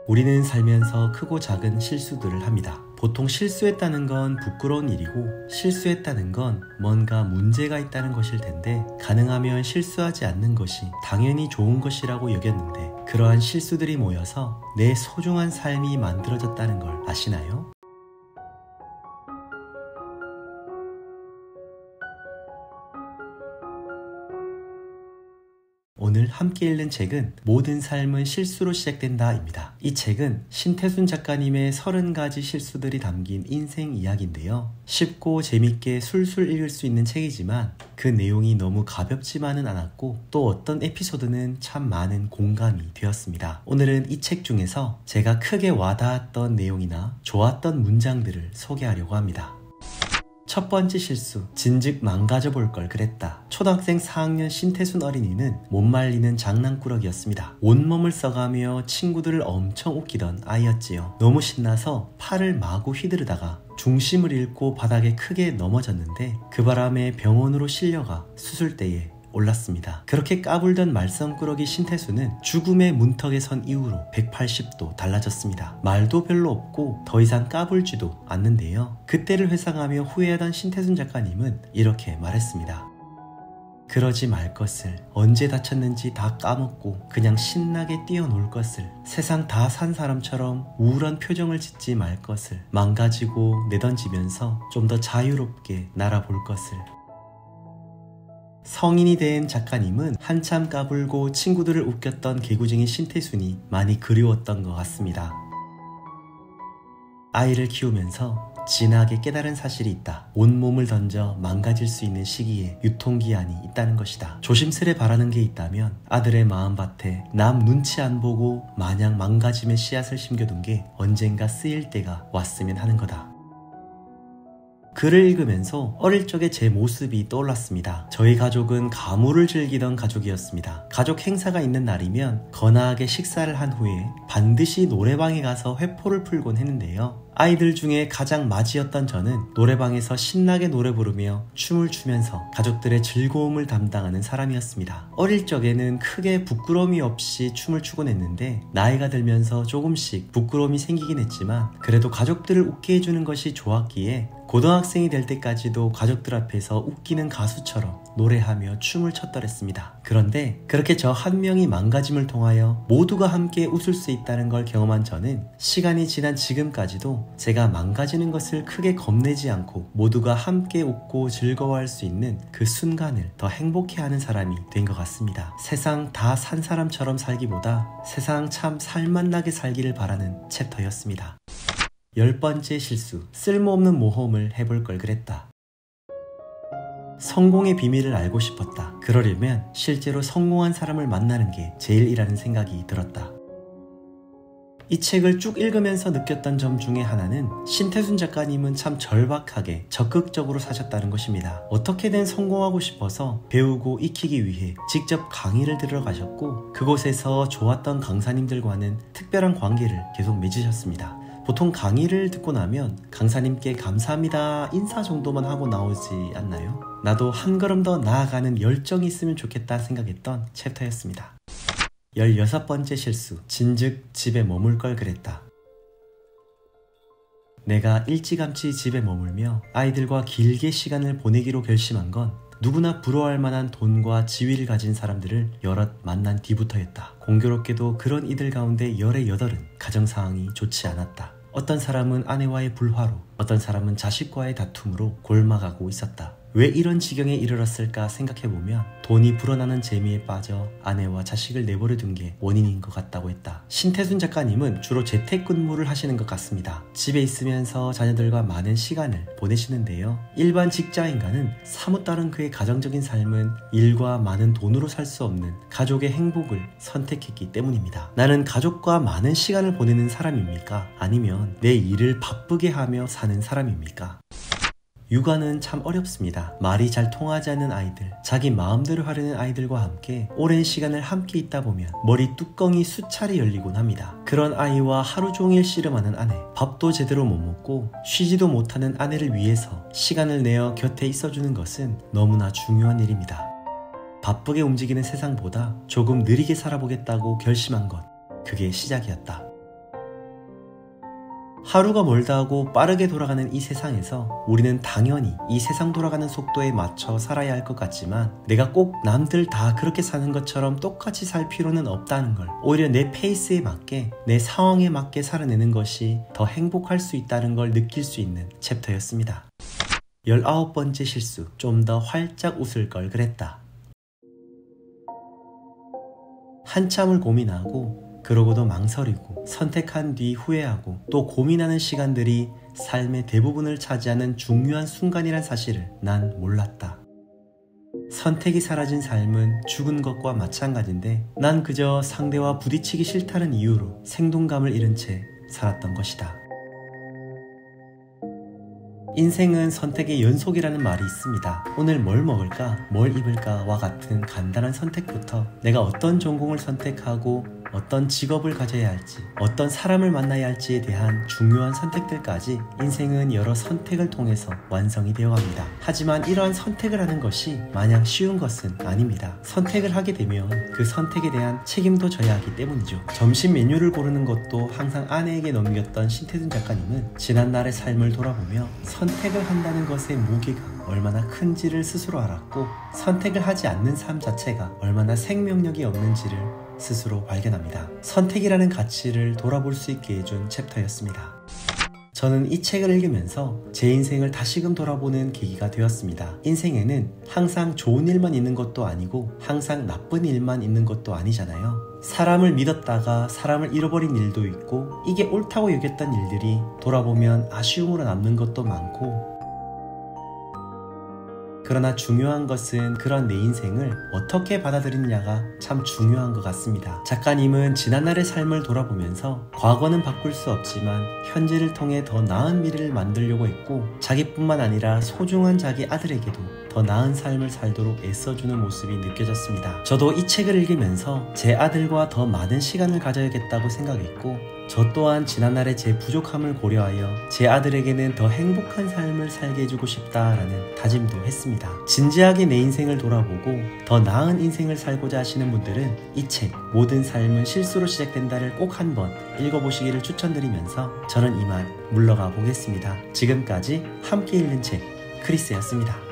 우리는 살면서 크고 작은 실수들을 합니다. 보통 실수했다는 건 부끄러운 일이고 실수했다는 건 뭔가 문제가 있다는 것일 텐데 가능하면 실수하지 않는 것이 당연히 좋은 것이라고 여겼는데 그러한 실수들이 모여서 내 소중한 삶이 만들어졌다는 걸 아시나요? 오늘 함께 읽는 책은 모든 삶은 실수로 시작된다 입니다. 이 책은 신태순 작가님의 30가지 실수들이 담긴 인생 이야기인데요. 쉽고 재밌게 술술 읽을 수 있는 책이지만 그 내용이 너무 가볍지만은 않았고 또 어떤 에피소드는 참 많은 공감이 되었습니다. 오늘은 이 책 중에서 제가 크게 와닿았던 내용이나 좋았던 문장들을 소개하려고 합니다. 첫 번째 실수, 진즉 망가져 볼 걸 그랬다. 초등학생 4학년 신태순 어린이는 못 말리는 장난꾸러기였습니다. 온몸을 써가며 친구들을 엄청 웃기던 아이였지요. 너무 신나서 팔을 마구 휘두르다가 중심을 잃고 바닥에 크게 넘어졌는데 그 바람에 병원으로 실려가 수술대에 올랐습니다. 그렇게 까불던 말썽꾸러기 신태수는 죽음의 문턱에 선 이후로 180도 달라졌습니다. 말도 별로 없고 더 이상 까불지도 않는데요. 그때를 회상하며 후회하던 신태순 작가님은 이렇게 말했습니다. 그러지 말 것을, 언제 다쳤는지 다 까먹고 그냥 신나게 뛰어놀 것을, 세상 다 산 사람처럼 우울한 표정을 짓지 말 것을, 망가지고 내던지면서 좀 더 자유롭게 날아볼 것을. 성인이 된 작가님은 한참 까불고 친구들을 웃겼던 개구쟁이 신태순이 많이 그리웠던 것 같습니다. 아이를 키우면서 진하게 깨달은 사실이 있다. 온몸을 던져 망가질 수 있는 시기에 유통기한이 있다는 것이다. 조심스레 바라는 게 있다면 아들의 마음밭에 남 눈치 안 보고 마냥 망가짐의 씨앗을 심겨둔 게 언젠가 쓰일 때가 왔으면 하는 거다. 글을 읽으면서 어릴 적의 제 모습이 떠올랐습니다. 저희 가족은 가물을 즐기던 가족이었습니다. 가족 행사가 있는 날이면 거나하게 식사를 한 후에 반드시 노래방에 가서 회포를 풀곤 했는데요. 아이들 중에 가장 맏이었던 저는 노래방에서 신나게 노래 부르며 춤을 추면서 가족들의 즐거움을 담당하는 사람이었습니다. 어릴 적에는 크게 부끄러움이 없이 춤을 추곤 했는데 나이가 들면서 조금씩 부끄러움이 생기긴 했지만 그래도 가족들을 웃게 해주는 것이 좋았기에 고등학생이 될 때까지도 가족들 앞에서 웃기는 가수처럼 노래하며 춤을 췄더랬습니다. 그런데 그렇게 저 한 명이 망가짐을 통하여 모두가 함께 웃을 수 있다는 걸 경험한 저는 시간이 지난 지금까지도 제가 망가지는 것을 크게 겁내지 않고 모두가 함께 웃고 즐거워할 수 있는 그 순간을 더 행복해하는 사람이 된 것 같습니다. 세상 다 산 사람처럼 살기보다 세상 참 살맛나게 살기를 바라는 챕터였습니다. 10번째 실수, 쓸모없는 모험을 해볼 걸 그랬다. 성공의 비밀을 알고 싶었다. 그러려면 실제로 성공한 사람을 만나는 게 제일이라는 생각이 들었다. 이 책을 쭉 읽으면서 느꼈던 점 중에 하나는 신태순 작가님은 참 절박하게 적극적으로 사셨다는 것입니다. 어떻게든 성공하고 싶어서 배우고 익히기 위해 직접 강의를 들어가셨고 그곳에서 좋았던 강사님들과는 특별한 관계를 계속 맺으셨습니다. 보통 강의를 듣고 나면 강사님께 감사합니다 인사 정도만 하고 나오지 않나요? 나도 한 걸음 더 나아가는 열정이 있으면 좋겠다 생각했던 챕터였습니다. 16번째 실수, 진즉 집에 머물 걸 그랬다. 내가 일찌감치 집에 머물며 아이들과 길게 시간을 보내기로 결심한 건 누구나 부러워할 만한 돈과 지위를 가진 사람들을 여럿 만난 뒤부터였다. 공교롭게도 그런 이들 가운데 18은 가정상황이 좋지 않았다. 어떤 사람은 아내와의 불화로, 어떤 사람은 자식과의 다툼으로 골마가고 있었다. 왜 이런 지경에 이르렀을까 생각해보면 돈이 불어나는 재미에 빠져 아내와 자식을 내버려 둔 게 원인인 것 같다고 했다. 신태순 작가님은 주로 재택근무를 하시는 것 같습니다. 집에 있으면서 자녀들과 많은 시간을 보내시는데요. 일반 직장인과는 사뭇 다른 그의 가정적인 삶은 일과 많은 돈으로 살 수 없는 가족의 행복을 선택했기 때문입니다. 나는 가족과 많은 시간을 보내는 사람입니까? 아니면 내 일을 바쁘게 하며 사는 사람입니까? 육아는 참 어렵습니다. 말이 잘 통하지 않는 아이들, 자기 마음대로 하려는 아이들과 함께 오랜 시간을 함께 있다 보면 머리 뚜껑이 수차례 열리곤 합니다. 그런 아이와 하루 종일 씨름하는 아내, 밥도 제대로 못 먹고 쉬지도 못하는 아내를 위해서 시간을 내어 곁에 있어주는 것은 너무나 중요한 일입니다. 바쁘게 움직이는 세상보다 조금 느리게 살아보겠다고 결심한 것, 그게 시작이었다. 하루가 멀다고 빠르게 돌아가는 이 세상에서 우리는 당연히 이 세상 돌아가는 속도에 맞춰 살아야 할 것 같지만 내가 꼭 남들 다 그렇게 사는 것처럼 똑같이 살 필요는 없다는 걸, 오히려 내 페이스에 맞게 내 상황에 맞게 살아내는 것이 더 행복할 수 있다는 걸 느낄 수 있는 챕터였습니다. 19번째 실수, 좀 더 활짝 웃을 걸 그랬다. 한참을 고민하고 그러고도 망설이고 선택한 뒤 후회하고 또 고민하는 시간들이 삶의 대부분을 차지하는 중요한 순간이란 사실을 난 몰랐다. 선택이 사라진 삶은 죽은 것과 마찬가지인데 난 그저 상대와 부딪히기 싫다는 이유로 생동감을 잃은 채 살았던 것이다. 인생은 선택의 연속이라는 말이 있습니다. 오늘 뭘 먹을까, 뭘 입을까와 같은 간단한 선택부터 내가 어떤 전공을 선택하고 어떤 직업을 가져야 할지, 어떤 사람을 만나야 할지에 대한 중요한 선택들까지 인생은 여러 선택을 통해서 완성이 되어갑니다. 하지만 이러한 선택을 하는 것이 마냥 쉬운 것은 아닙니다. 선택을 하게 되면 그 선택에 대한 책임도 져야 하기 때문이죠. 점심 메뉴를 고르는 것도 항상 아내에게 넘겼던 신태준 작가님은 지난날의 삶을 돌아보며 선택을 한다는 것의 무게가 얼마나 큰지를 스스로 알았고 선택을 하지 않는 삶 자체가 얼마나 생명력이 없는지를 스스로 발견합니다. 선택이라는 가치를 돌아볼 수 있게 해준 챕터였습니다. 저는 이 책을 읽으면서 제 인생을 다시금 돌아보는 계기가 되었습니다. 인생에는 항상 좋은 일만 있는 것도 아니고 항상 나쁜 일만 있는 것도 아니잖아요. 사람을 믿었다가 사람을 잃어버린 일도 있고 이게 옳다고 여겼던 일들이 돌아보면 아쉬움으로 남는 것도 많고, 그러나 중요한 것은 그런 내 인생을 어떻게 받아들이느냐가 참 중요한 것 같습니다. 작가님은 지난날의 삶을 돌아보면서 과거는 바꿀 수 없지만 현재를 통해 더 나은 미래를 만들려고 했고 자기뿐만 아니라 소중한 자기 아들에게도 더 나은 삶을 살도록 애써주는 모습이 느껴졌습니다. 저도 이 책을 읽으면서 제 아들과 더 많은 시간을 가져야겠다고 생각했고 저 또한 지난날의 제 부족함을 고려하여 제 아들에게는 더 행복한 삶을 살게 해주고 싶다라는 다짐도 했습니다. 진지하게 내 인생을 돌아보고 더 나은 인생을 살고자 하시는 분들은 이 책 모든 삶은 실수로 시작된다를 꼭 한번 읽어보시기를 추천드리면서 저는 이만 물러가 보겠습니다. 지금까지 함께 읽는 책 크리스였습니다.